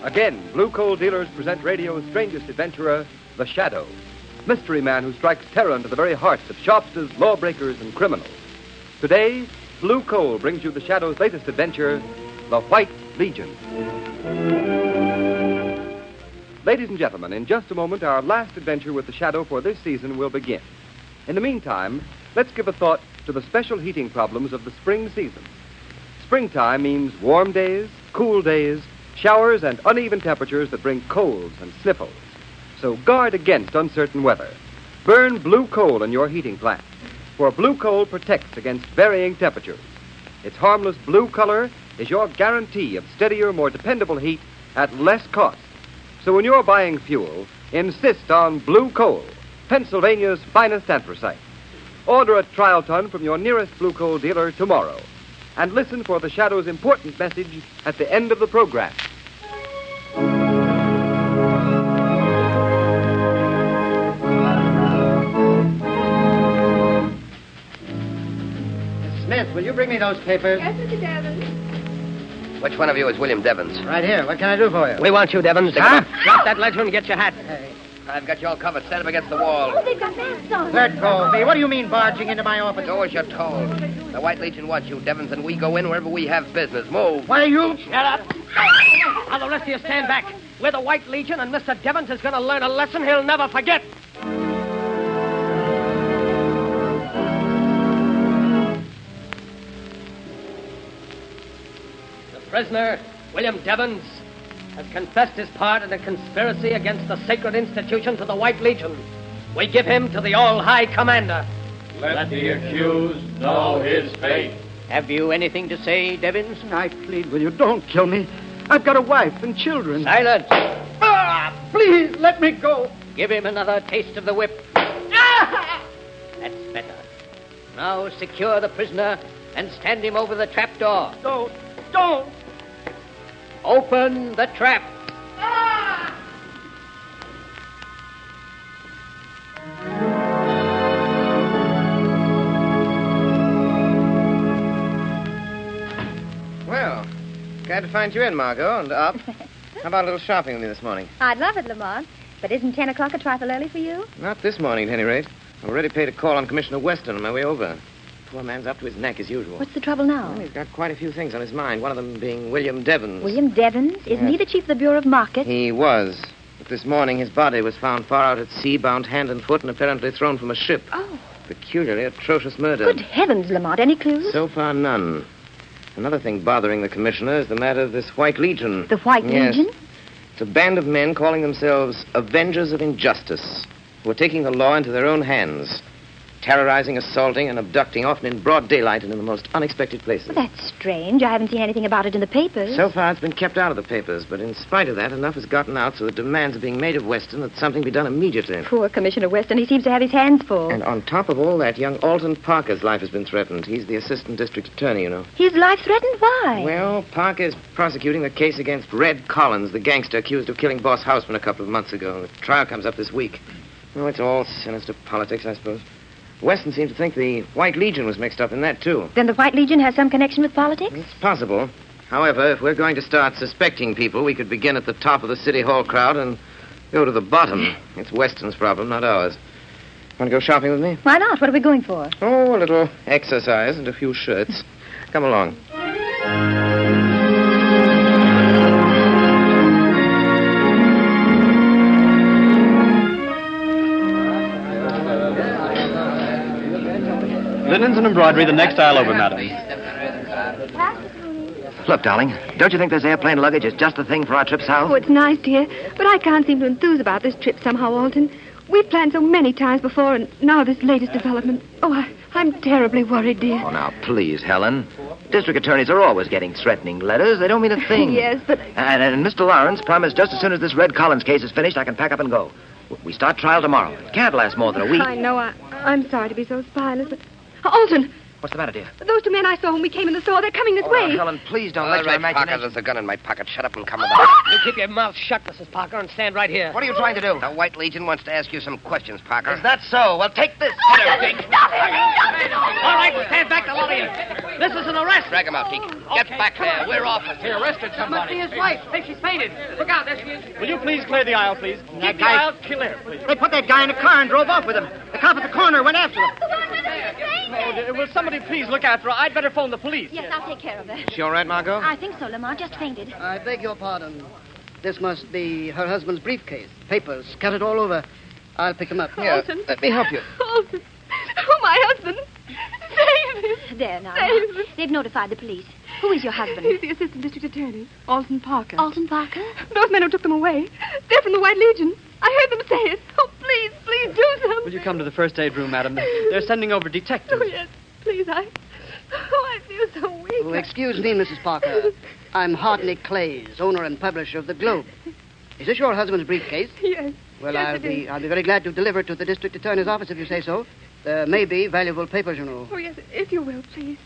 Again, Blue Coal dealers present radio's strangest adventurer, The Shadow. Mystery man who strikes terror into the very hearts of shopsters, lawbreakers, and criminals. Today, Blue Coal brings you The Shadow's latest adventure, The White Legion. Ladies and gentlemen, in just a moment, our last adventure with The Shadow for this season will begin. In the meantime, let's give a thought to the special heating problems of the spring season. Springtime means warm days, cool days, showers, and uneven temperatures that bring colds and sniffles. So guard against uncertain weather. Burn Blue Coal in your heating plant, for Blue Coal protects against varying temperatures. Its harmless blue color is your guarantee of steadier, more dependable heat at less cost. So when you're buying fuel, insist on Blue Coal, Pennsylvania's finest anthracite. Order a trial ton from your nearest Blue Coal dealer tomorrow. And listen for the Shadow's important message at the end of the program. Miss Smith, will you bring me those papers? Yes, Mr. Devons. Which one of you is William Devons? Right here. What can I do for you? We want you, Devons. Huh? Drop that ledger and get your hat. Hey. I've got you all covered. Stand up against the wall. Oh, they've got masks on. Let go of me. What do you mean barging into my office? Do as you're told. The White Legion wants you, Devons, and we go in wherever we have business. Move. Why, you... Shut up. Now, the rest of you stand back. We're the White Legion, and Mr. Devons is going to learn a lesson he'll never forget. The prisoner, William Devons, has confessed his part in a conspiracy against the sacred institutions of the White Legion. We give him to the All-High Commander. Let the accused know his fate. Have you anything to say, Devons? I plead with you, don't kill me. I've got a wife and children. Silence. Please, let me go. Give him another taste of the whip. That's better. Now secure the prisoner and stand him over the trap door. Don't. Open the trap. Well, glad to find you in, Margot, and up. How about a little shopping with me this morning? I'd love it, Lamont. But isn't 10 o'clock a trifle early for you? Not this morning, at any rate. I've already paid a call on Commissioner Weston on my way over. Poor man's up to his neck as usual. What's the trouble now? Well, he's got quite a few things on his mind, one of them being William Devons. William Devons? Isn't he the chief of the Bureau of Markets? He was. But this morning his body was found far out at sea, bound hand and foot, and apparently thrown from a ship. Oh. Peculiarly atrocious murder. Good heavens, Lamont. Any clues? So far, none. Another thing bothering the commissioner is the matter of this White Legion. The White Yes. Legion? It's a band of men calling themselves Avengers of Injustice, who are taking the law into their own hands, terrorizing, assaulting, and abducting, often in broad daylight and in the most unexpected places. Well, that's strange. I haven't seen anything about it in the papers. So far, it's been kept out of the papers, but in spite of that, enough has gotten out so that demands are being made of Weston that something be done immediately. Poor Commissioner Weston. He seems to have his hands full. And on top of all that, young Alton Parker's life has been threatened. He's the assistant district attorney, you know. His life threatened? Why? Well, Parker is prosecuting the case against Red Collins, the gangster accused of killing Boss Houseman a couple of months ago. The trial comes up this week. Oh, it's all sinister politics, I suppose. Weston seemed to think the White Legion was mixed up in that, too. Then the White Legion has some connection with politics? It's possible. However, if we're going to start suspecting people, we could begin at the top of the City Hall crowd and go to the bottom. It's Weston's problem, not ours. Want to go shopping with me? Why not? What are we going for? Oh, a little exercise and a few shirts. Come along. Linens and embroidery the next aisle over, madam. Look, darling, don't you think this airplane luggage is just the thing for our trip south? Oh, it's nice, dear. But I can't seem to enthuse about this trip somehow, Alton. We've planned so many times before, and now this latest development. Oh, I'm terribly worried, dear. Oh, now, please, Helen. District attorneys are always getting threatening letters. They don't mean a thing. Yes, but... And Mr. Lawrence promised just as soon as this Red Collins case is finished, I can pack up and go. We start trial tomorrow. It can't last more than a week. I know. I'm sorry to be so spineless, but... Alton! What's the matter, dear? Those two men I saw when we came in the store, they're coming this way. Helen, please don't All let your right, Parker, imagination... there's a gun in my pocket. Shut up and come with us. You keep your mouth shut, Mrs. Parker, and stand right here. What are you trying to do? The White Legion wants to ask you some questions, Parker. Is that so? Well, take this. All right, stand back, the lot of you. This is an arrest. Drag him out, Deacon. Get back there. We're officers. He arrested Must be somebody. his wife. Hey, she's fainted. Look out, there she is. Will you please clear the aisle, please? Keep the aisle clear, please. They put that guy in a car and drove off with him. The cop at the corner went after him. Will somebody please look after her? I'd better phone the police. Yes, I'll take care of her. She all right, Margot? I think so, Lamar. Just fainted. I beg your pardon. This must be her husband's briefcase. Papers scattered all over. I'll pick them up. Yeah, Alton. let me help you. Alton. Oh, my husband. Save him. There now. Save him. They've notified the police. Who is your husband? He's the assistant district attorney, Alton Parker. Alton Parker? Those men who took them away. They're from the White Legion. I heard them say it. Oh, please do something. Will you come to the first aid room, madam? They're sending over detectives. Oh, yes. Please, I feel so weak. Oh, excuse me, Mrs. Parker. I'm Hartney Clays, owner and publisher of the Globe. Is this your husband's briefcase? Yes. Well, Yes, I'll be very glad to deliver it to the district attorney's office if you say so. There may be valuable papers, you know. Oh, yes, if you will, please.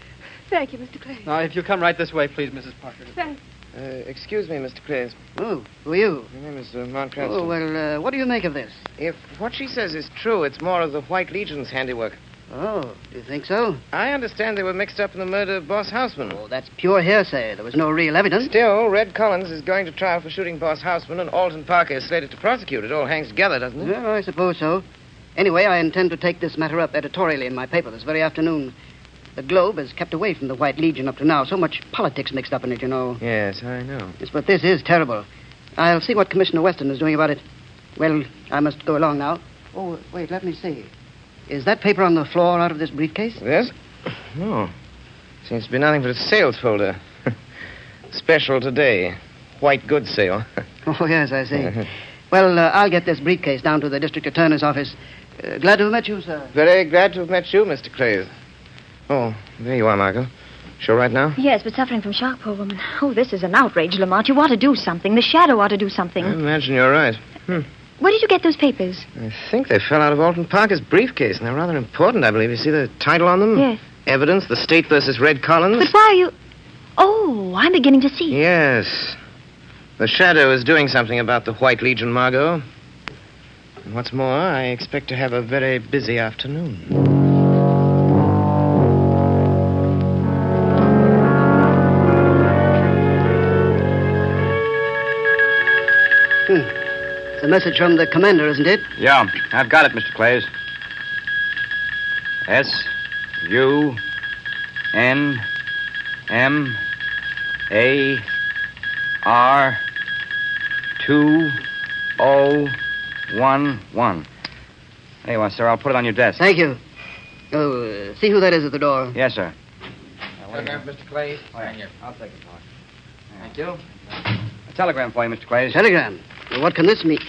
Thank you, Mr. Clay. Now, if you come right this way, please, Mrs. Parker. Thanks. Excuse me, Mr. Clays. Oh, who are you? My name is Mount Cranston. Oh, well, what do you make of this? If what she says is true, it's more of the White Legion's handiwork. Oh, do you think so? I understand they were mixed up in the murder of Boss Houseman. Oh, that's pure hearsay. There was no real evidence. Still, Red Collins is going to trial for shooting Boss Houseman, and Alton Parker is slated to prosecute. It all hangs together, doesn't it? Well, I suppose so. Anyway, I intend to take this matter up editorially in my paper this very afternoon. The Globe has kept away from the White Legion up to now. So much politics mixed up in it, you know. Yes, I know. Yes, but this is terrible. I'll see what Commissioner Weston is doing about it. Well, I must go along now. Oh, wait, let me see. Is that paper on the floor out of this briefcase? This? No. Seems to be nothing but a sales folder. Special today. White goods sale. Oh, yes, I see. Well, I'll get this briefcase down to the district attorney's office. Glad to have met you, sir. Very glad to have met you, Mr. Clays. Oh, there you are, Margot. Sure right now? Yes, but suffering from shock, poor woman. Oh, this is an outrage, Lamont. You ought to do something. The Shadow ought to do something. I imagine you're right. Where did you get those papers? I think they fell out of Alton Parker's briefcase, and they're rather important, I believe. You see the title on them? Yes. Evidence, The State versus Red Collins. But why are you... Oh, I'm beginning to see. Yes. The Shadow is doing something about the White Legion, Margot. And what's more, I expect to have a very busy afternoon. It's a message from the commander, isn't it? Yeah, I've got it, Mr. Clays. SUNMAR2011. There you are, sir. I'll put it on your desk. Thank you. Oh, see who that is at the door. Yes, sir. Telegram, Mr. Clays. Oh, yeah. I'll take it, Mark. Thank you. A telegram for you, Mr. Clays. Telegram. Well, what can this mean?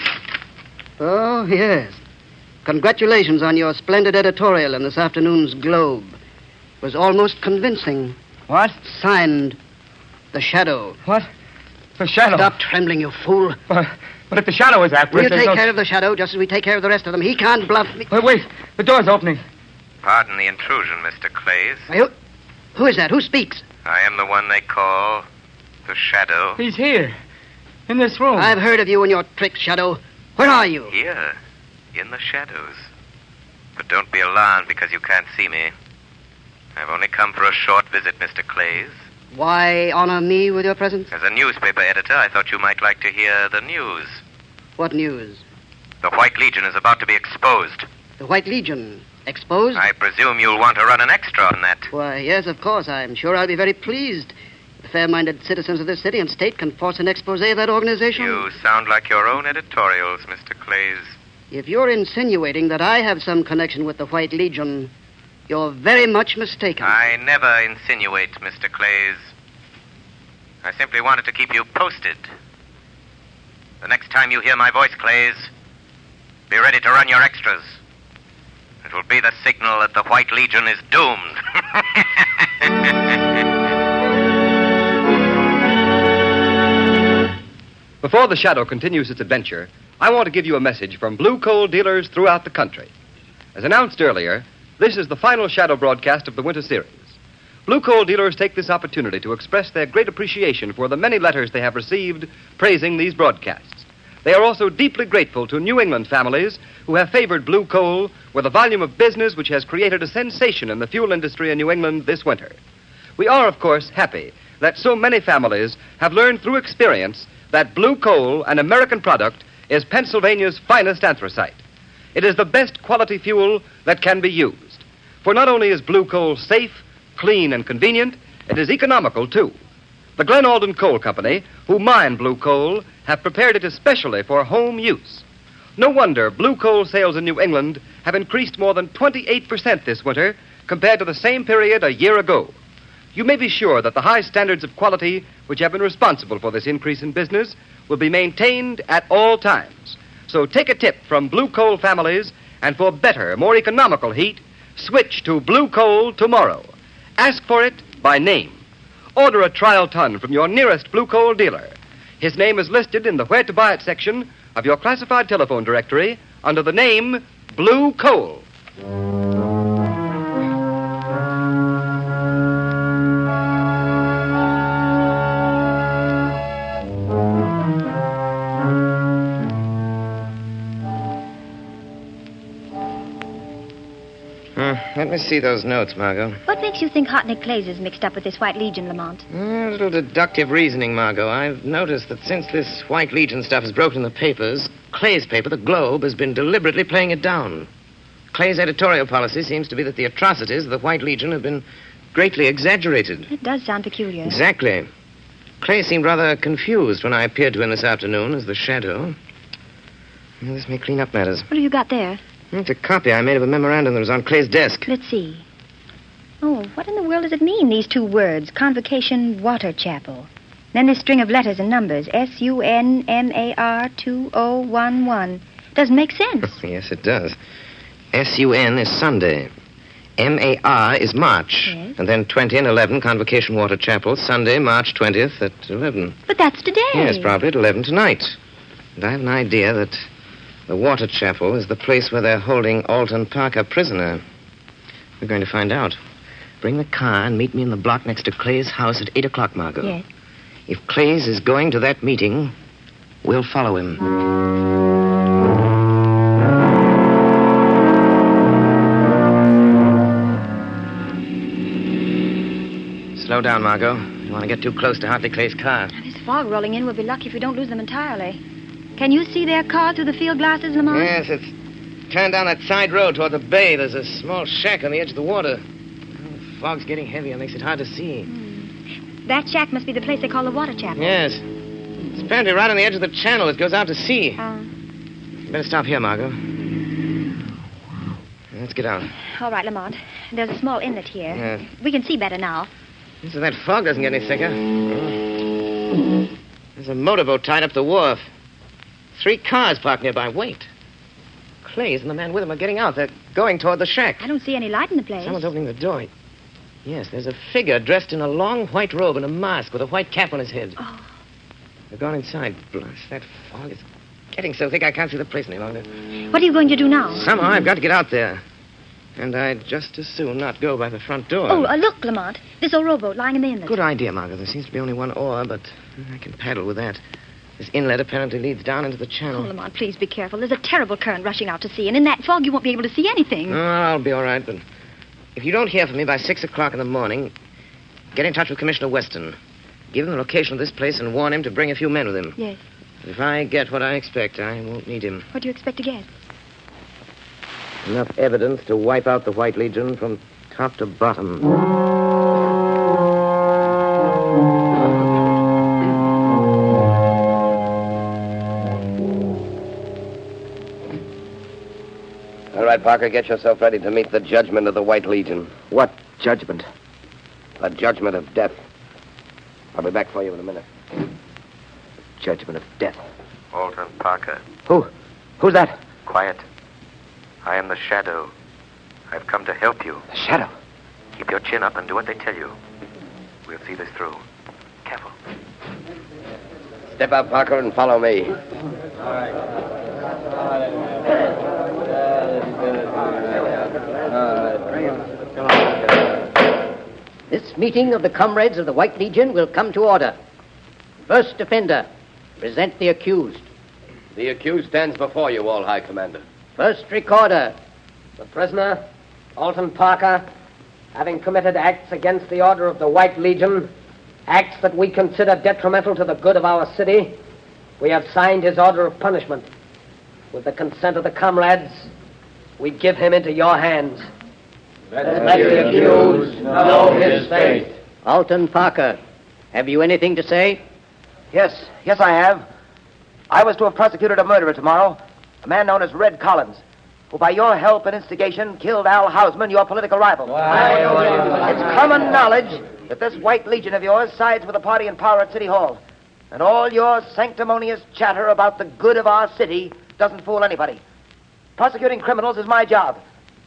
Oh, yes. Congratulations on your splendid editorial in this afternoon's Globe. It was almost convincing. What? Signed, The Shadow. What? The Shadow. Stop trembling, you fool. But if the Shadow is after We'll us, there's take no... care of the Shadow just as we take care of the rest of them. He can't bluff me. Wait. The door's opening. Pardon the intrusion, Mr. Clays. Who is that? Who speaks? I am the one they call the Shadow. He's here. In this room. I've heard of you and your tricks, Shadow. Where are you? Here, in the shadows. But don't be alarmed because you can't see me. I've only come for a short visit, Mr. Clays. Why honor me with your presence? As a newspaper editor, I thought you might like to hear the news. What news? The White Legion is about to be exposed. The White Legion. Exposed? I presume you'll want to run an extra on that. Why, yes, of course. I'm sure I'll be very pleased. The fair-minded citizens of this city and state can force an expose of that organization. You sound like your own editorials, Mr. Clays. If you're insinuating that I have some connection with the White Legion, you're very much mistaken. I never insinuate, Mr. Clays. I simply wanted to keep you posted. The next time you hear my voice, Clays, be ready to run your extras. It will be the signal that the White Legion is doomed. Before the Shadow continues its adventure, I want to give you a message from blue coal dealers throughout the country. As announced earlier, this is the final Shadow broadcast of the winter series. Blue Coal dealers take this opportunity to express their great appreciation for the many letters they have received praising these broadcasts. They are also deeply grateful to New England families who have favored Blue Coal with a volume of business which has created a sensation in the fuel industry in New England this winter. We are, of course, happy that so many families have learned through experience that Blue Coal, an American product, is Pennsylvania's finest anthracite. It is the best quality fuel that can be used. For not only is Blue Coal safe, clean, and convenient, it is economical, too. The Glen Alden Coal Company, who mine Blue Coal, have prepared it especially for home use. No wonder Blue Coal sales in New England have increased more than 28% this winter compared to the same period a year ago. You may be sure that the high standards of quality which have been responsible for this increase in business will be maintained at all times. So take a tip from Blue Coal families, and for better, more economical heat, switch to Blue Coal tomorrow. Ask for it by name. Order a trial ton from your nearest Blue Coal dealer. His name is listed in the Where to Buy It section of your classified telephone directory under the name Blue Coal. Let me see those notes, Margot. What makes you think Hartnett Clays is mixed up with this White Legion, Lamont? A little deductive reasoning, Margot. I've noticed that since this White Legion stuff has broken in the papers, Clay's paper, the Globe, has been deliberately playing it down. Clay's editorial policy seems to be that the atrocities of the White Legion have been greatly exaggerated. It does sound peculiar. Exactly. Clay seemed rather confused when I appeared to him this afternoon as the shadow. Well, this may clean up matters. What have you got there? It's a copy I made of a memorandum that was on Clay's desk. Let's see. Oh, what in the world does it mean, these two words? Convocation Water Chapel. Then this string of letters and numbers. SUNMAR 2011. Doesn't make sense. Yes, it does. SUN is Sunday. MAR is March. Yes. And then 20 and 11, Convocation Water Chapel, Sunday, March 20th at 11. But that's today. Yes, probably at 11 tonight. And I have an idea that the Water Chapel is the place where they're holding Alton Parker prisoner. We're going to find out. Bring the car and meet me in the block next to Clay's house at 8 o'clock, Margot. Yes. If Clay's is going to that meeting, we'll follow him. Slow down, Margot. You want to get too close to Hartley Clay's car. This fog rolling in, we'll be lucky if we don't lose them entirely. Can you see their car through the field glasses, Lamont? Yes, it's turned down that side road toward the bay. There's a small shack on the edge of the water. Well, the fog's getting heavier. Makes it hard to see. That shack must be the place they call the Water Chapel. Yes. It's apparently right on the edge of the channel. It goes out to sea. Better stop here, Margot. Let's get out. All right, Lamont. There's a small inlet here. Yes. We can see better now. So that fog doesn't get any thicker. There's a motorboat tied up the wharf. 3 cars parked nearby. Wait. Clays and the man with him are getting out. They're going toward the shack. I don't see any light in the place. Someone's opening the door. Yes, there's a figure dressed in a long white robe and a mask with a white cap on his head. Oh. They've gone inside. Blast, that fog is getting so thick I can't see the place any longer. What are you going to do now? Somehow I've got to get out there. And I'd just as soon not go by the front door. Oh, look, Lamont. This old rowboat lying in the inlet. Good idea, Margot. There seems to be only one oar, but I can paddle with that. This inlet apparently leads down into the channel. Oh, Lamont, please be careful. There's a terrible current rushing out to sea, and in that fog you won't be able to see anything. Oh, I'll be all right, but if you don't hear from me by 6 o'clock in the morning, get in touch with Commissioner Weston. Give him the location of this place and warn him to bring a few men with him. Yes. If I get what I expect, I won't need him. What do you expect to get? Enough evidence to wipe out the White Legion from top to bottom. All right, Parker, get yourself ready to meet the judgment of the White Legion. What judgment? The judgment of death. I'll be back for you in a minute. Judgment of death. Alton Parker. Who's that? Quiet. I am the Shadow. I've come to help you. The Shadow? Keep your chin up and do what they tell you. We'll see this through. Careful. Step out, Parker, and follow me. This meeting of the comrades of the White Legion will come to order. First offender, present the accused. The accused stands before you, All High Commander. First recorder. The prisoner, Alton Parker, having committed acts against the order of the White Legion, acts that we consider detrimental to the good of our city, we have signed his order of punishment. With the consent of the comrades, we give him into your hands. Let the accused know his fate. Alton Parker, have you anything to say? Yes, I have. I was to have prosecuted a murderer tomorrow, a man known as Red Collins, who by your help and instigation killed Al Hausman, your political rival. It's common knowledge that this White Legion of yours sides with the party in power at City Hall. And all your sanctimonious chatter about the good of our city doesn't fool anybody. Prosecuting criminals is my job.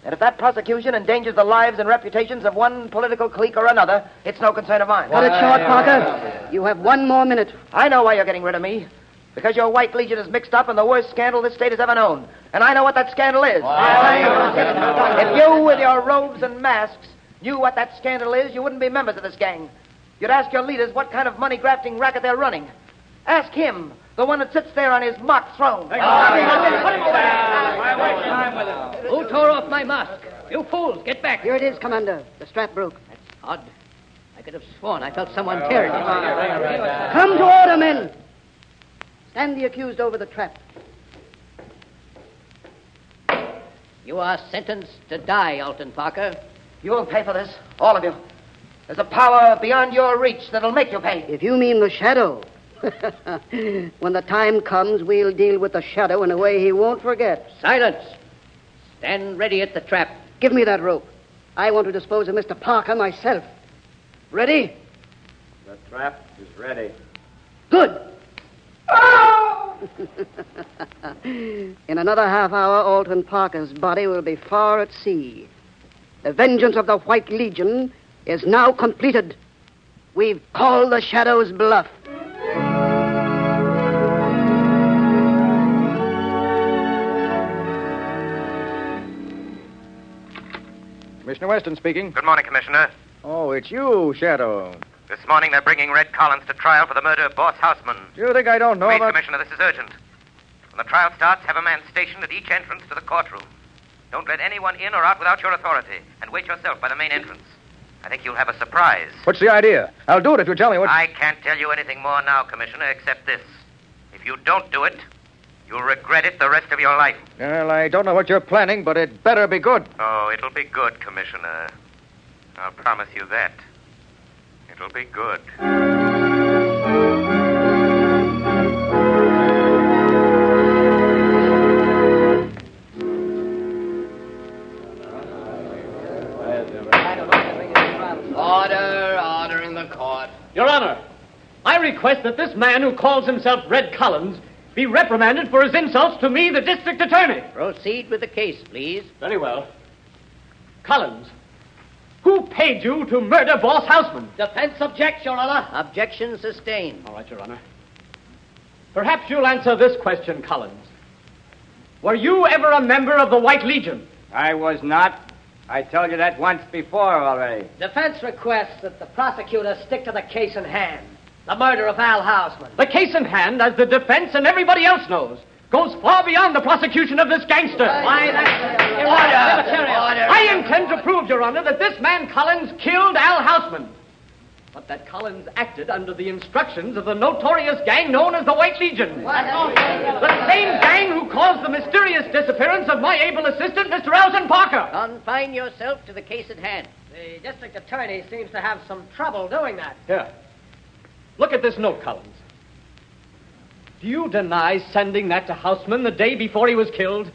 And if that prosecution endangers the lives and reputations of one political clique or another, it's no concern of mine. Cut it short, Parker. You have 1 more minute. I know why you're getting rid of me. Because your White Legion is mixed up in the worst scandal this state has ever known. And I know what that scandal is. If you, with your robes and masks, knew what that scandal is, you wouldn't be members of this gang. You'd ask your leaders what kind of money-grafting racket they're running. Ask him, the one that sits there on his mock throne. Who tore off my mask? You fools, get back. Here it is, Commander. The strap broke. That's odd. I could have sworn I felt someone tear it. Come to order, men. Stand the accused over the trap. You are sentenced to die, Alton Parker. You will pay for this, all of you. There's a power beyond your reach that'll make you pay. If you mean the shadow, when the time comes, we'll deal with the shadow in a way he won't forget. Silence. Stand ready at the trap. Give me that rope. I want to dispose of Mr. Parker myself. Ready? The trap is ready. Good. In another half hour, Alton Parker's body will be far at sea. The vengeance of the White Legion is now completed. We've called the shadow's bluff. Commissioner Weston speaking. Good morning, Commissioner. Oh, it's you, Shadow. This morning they're bringing Red Collins to trial for the murder of Boss Houseman. Do you think I don't know Please, about... Commissioner, this is urgent. When the trial starts, have a man stationed at each entrance to the courtroom. Don't let anyone in or out without your authority, and wait yourself by the main entrance. I think you'll have a surprise. What's the idea? I'll do it if you tell me what... I can't tell you anything more now, Commissioner, except this. If you don't do it, you'll regret it the rest of your life. Well, I don't know what you're planning, but it better be good. Oh, it'll be good, Commissioner. I'll promise you that. It'll be good. Order in the court. Your Honor, I request that this man who calls himself Red Collins be reprimanded for his insults to me, the district attorney. Proceed with the case, please. Very well. Collins, who paid you to murder Boss Houseman? Defense objects, Your Honor. Objection sustained. All right, Your Honor. Perhaps you'll answer this question, Collins. Were you ever a member of the White Legion? I was not. I told you that once before already. Defense requests that the prosecutor stick to the case in hand. The murder of Al Hausman. The case in hand, as the defense and everybody else knows, goes far beyond the prosecution of this gangster. Why, that's immaterial. I intend to prove, Your Honor, that this man Collins killed Al Hausman. But that Collins acted under the instructions of the notorious gang known as the White Legion. The same gang who caused the mysterious disappearance of my able assistant, Mr. Alton Parker. Confine yourself to the case at hand. The district attorney seems to have some trouble doing that. Here. Look at this note, Collins. Do you deny sending that to Houseman the day before he was killed?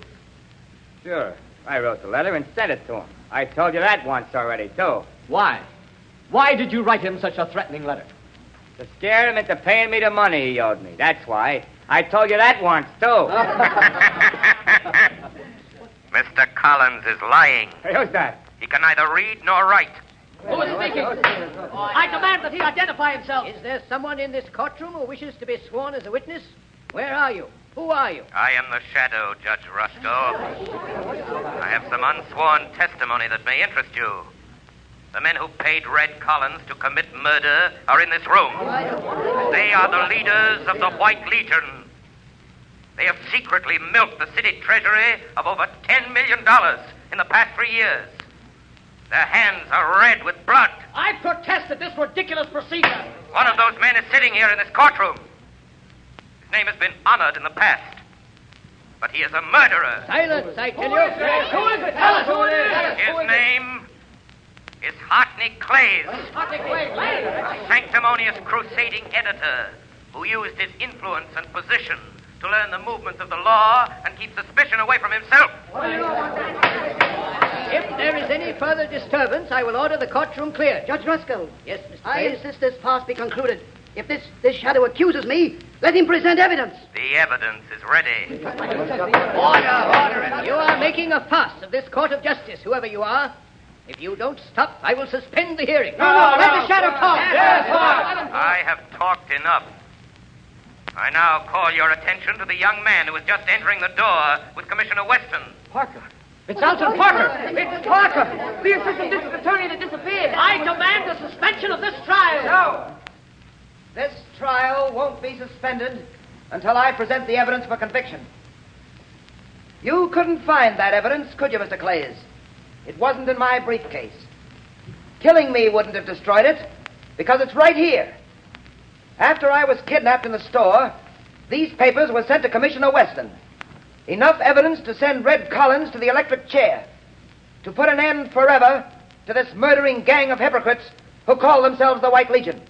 Sure. I wrote the letter and sent it to him. I told you that once already, too. Why? Why did you write him such a threatening letter? To scare him into paying me the money he owed me. That's why. I told you that once, too. Mr. Collins is lying. Hey, who's that? He can neither read nor write. Who is speaking? I demand that he identify himself. Is there someone in this courtroom who wishes to be sworn as a witness? Where are you? Who are you? I am the Shadow, Judge Rusko. I have some unsworn testimony that may interest you. The men who paid Red Collins to commit murder are in this room. They are the leaders of the White Legion. They have secretly milked the city treasury of over $10 million in the past 3 years. Their hands are red with blood. I protest at this ridiculous procedure. One of those men is sitting here in this courtroom. His name has been honored in the past, but he is a murderer. Silence, I tell you. Who is it? Tell us who it is. His name is Hartney Clays, a sanctimonious crusading editor who used his influence and position to learn the movements of the law and keep suspicion away from himself. If there is any further disturbance, I will order the courtroom cleared. Judge Ruskell. Yes, Mr. I Clays? insist this farce be concluded. If this shadow accuses me, let him present evidence. The evidence is ready. Order. You are making a farce of this court of justice, whoever you are. If you don't stop, I will suspend the hearing. No, let the shadow talk. I have talked enough. I now call your attention to the young man who was just entering the door with Commissioner Weston. Parker. It's Alton Parker. It's Parker, the assistant district attorney that disappeared. I demand the suspension of this trial. No. This trial won't be suspended until I present the evidence for conviction. You couldn't find that evidence, could you, Mr. Clays? It wasn't in my briefcase. Killing me wouldn't have destroyed it, because it's right here. After I was kidnapped in the store, these papers were sent to Commissioner Weston. Enough evidence to send Red Collins to the electric chair, to put an end forever to this murdering gang of hypocrites who call themselves the White Legion.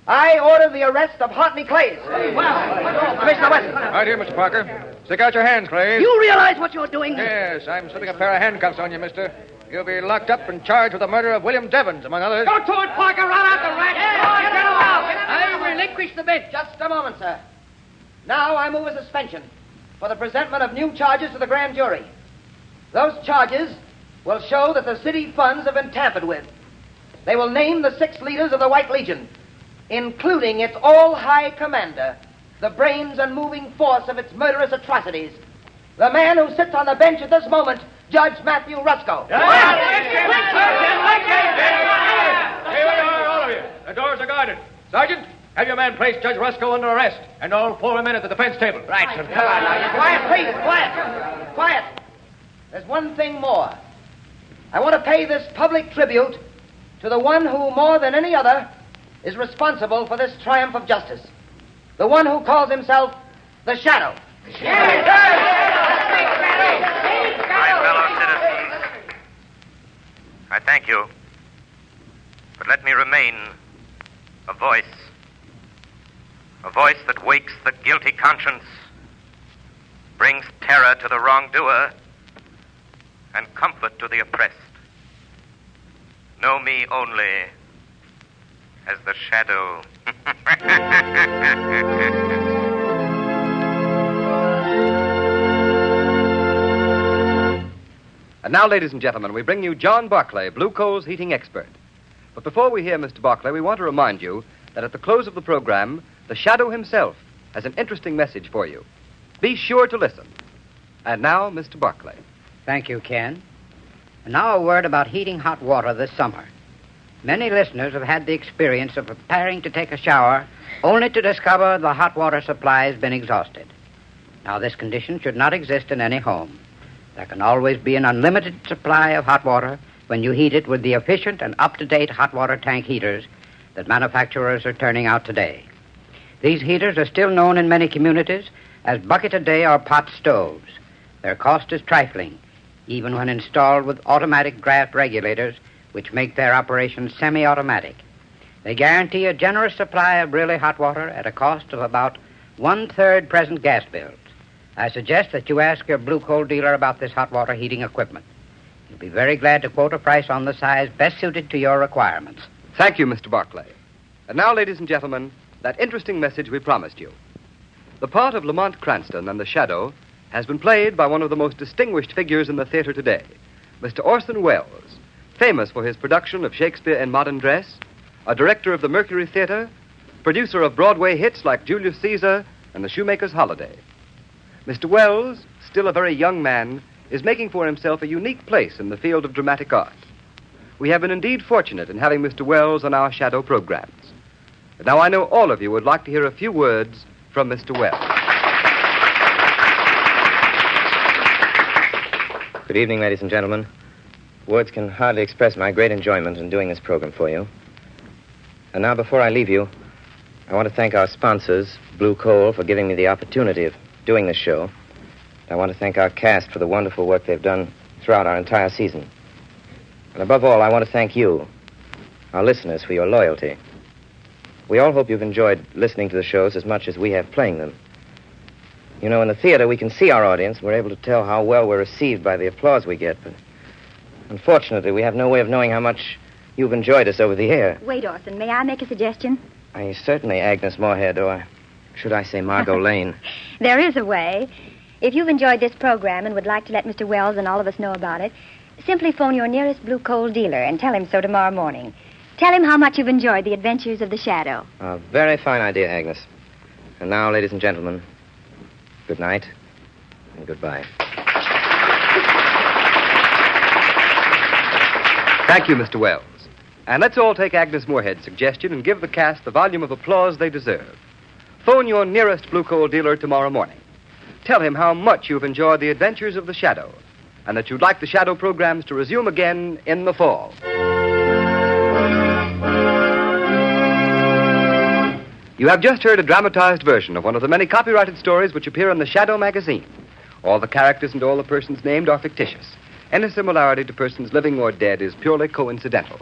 I order the arrest of Hartney Clays. Commissioner Weston. Right here, Mr. Parker. Stick out your hands, Clays. You realize what you're doing? Yes, I'm slipping a pair of handcuffs on you, mister. You'll be locked up and charged with the murder of William Devons, among others. Go to it, Parker. Run out the rat. Get him out. I relinquish the bench. Just a moment, sir. Now I move a suspension for the presentment of new charges to the grand jury. Those charges will show that the city funds have been tampered with. They will name the 6 leaders of the White Legion, including its all-high commander, the brains and moving force of its murderous atrocities, the man who sits on the bench at this moment, Judge Matthew Rusko. Here we are, all of you. The doors are guarded. Sergeant, have your man place Judge Rusko under arrest, and all 4 men at the defense table. Right, sir. Come on now. Quiet, please. Quiet. Quiet. There's one thing more. I want to pay this public tribute to the one who, more than any other, is responsible for this triumph of justice. The one who calls himself the Shadow. My fellow citizens, I thank you, but let me remain a voice that wakes the guilty conscience, brings terror to the wrongdoer, and comfort to the oppressed. Know me only as the Shadow. And now, ladies and gentlemen, we bring you John Barclay, Blue Coal's heating expert. But before we hear Mr. Barclay, we want to remind you that at the close of the program, the Shadow himself has an interesting message for you. Be sure to listen. And now, Mr. Barclay. Thank you, Ken. And now a word about heating hot water this summer. Many listeners have had the experience of preparing to take a shower only to discover the hot water supply has been exhausted. Now, this condition should not exist in any home. There can always be an unlimited supply of hot water when you heat it with the efficient and up-to-date hot water tank heaters that manufacturers are turning out today. These heaters are still known in many communities as bucket-a-day or pot stoves. Their cost is trifling, even when installed with automatic draft regulators, which make their operation semi-automatic. They guarantee a generous supply of really hot water at a cost of about 1/3 present gas bills. I suggest that you ask your Blue Coal dealer about this hot water heating equipment. He'll be very glad to quote a price on the size best suited to your requirements. Thank you, Mr. Barclay. And now, ladies and gentlemen, that interesting message we promised you. The part of Lamont Cranston and the Shadow has been played by one of the most distinguished figures in the theater today, Mr. Orson Welles, famous for his production of Shakespeare in Modern Dress, a director of the Mercury Theater, producer of Broadway hits like Julius Caesar and The Shoemaker's Holiday. Mr. Welles, still a very young man, is making for himself a unique place in the field of dramatic art. we have been indeed fortunate in having Mr. Wells on our shadow programs. And now I know all of you would like to hear a few words from Mr. Wells. Good evening, ladies and gentlemen. Words can hardly express my great enjoyment in doing this program for you. And now, before I leave you, I want to thank our sponsors, Blue Coal, for giving me the opportunity of doing this show. I want to thank our cast for the wonderful work they've done throughout our entire season. And above all, I want to thank you, our listeners, for your loyalty. We all hope you've enjoyed listening to the shows as much as we have playing them. You know, in the theater, we can see our audience. We're able to tell how well we're received by the applause we get, but unfortunately, we have no way of knowing how much you've enjoyed us over the air. Wait, Orson, may I make a suggestion? Certainly, Agnes Moorehead, or should I say Margot Lane. There is a way. If you've enjoyed this program and would like to let Mr. Wells and all of us know about it, simply phone your nearest Blue Coal dealer and tell him so tomorrow morning. Tell him how much you've enjoyed the adventures of the Shadow. A very fine idea, Agnes. And now, ladies and gentlemen, good night and goodbye. Thank you, Mr. Wells. And let's all take Agnes Moorehead's suggestion and give the cast the volume of applause they deserve. Phone your nearest Blue Coal dealer tomorrow morning. Tell him how much you've enjoyed the adventures of the Shadow and that you'd like the Shadow programs to resume again in the fall. You have just heard a dramatized version of one of the many copyrighted stories which appear in the Shadow magazine. All the characters and all the persons named are fictitious. Any similarity to persons living or dead is purely coincidental.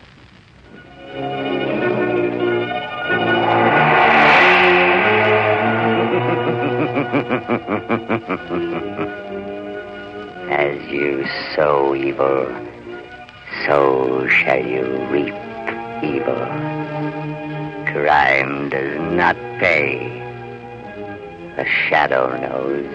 As you sow evil, so shall you reap evil. Crime does not pay. The Shadow knows.